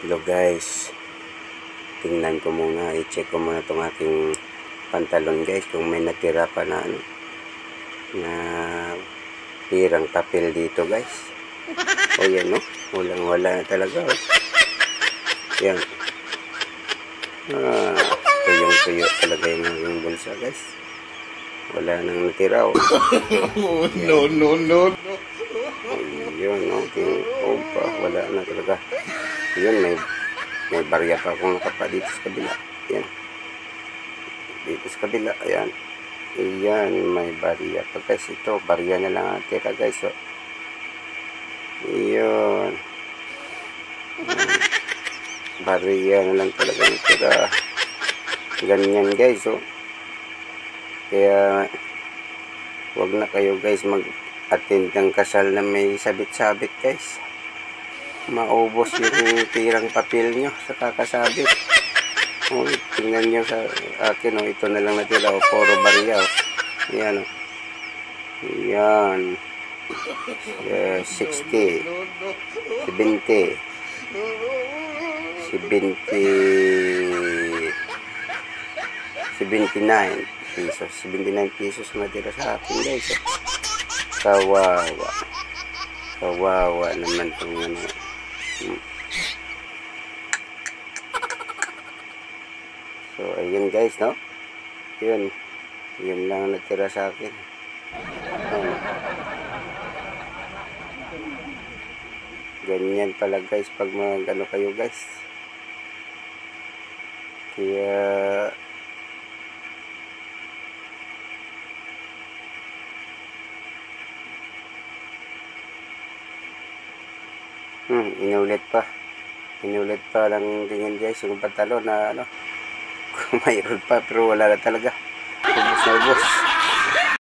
Hello guys, tingnan ko muna, i-check ko muna itong aking pantalon guys, kung may natira pa na na tirang papel dito guys. O yan no, walang wala na talaga oh. Yan, tuyong-tuyo talaga yung aking bulsa guys, wala nang natira oh. No. Yun no, wala na talaga. Yun, may barya pa akong nakapa dito sa kabila. Yan. Dito sa kabila. Ayan. Ayan, may barya pa guys. Ito, barya na lang ang tira guys. So, yun. Barya na lang talaga ang tira. Ganyan guys. So, kaya, wag na kayo guys mag-attend ng kasal na may sabit-sabit guys. Maubos yung tirang papel nyo sa kakasabit. Oh, tingnan nyo sa akin oh, ito na lang natira oh, puro barya oh. Yan oh. Yan. 60 70 79 pesos. 79 pesos natira sa akin guys oh. Kawawa naman itong ano. So ayun guys no, yun lang natira sa akin. Ganyan pala guys pag magano kayo guys, kaya inulit pa lang tingin guys yung pantalon na ano, kung mayroon pa pero wala na talaga, ubos na ubos.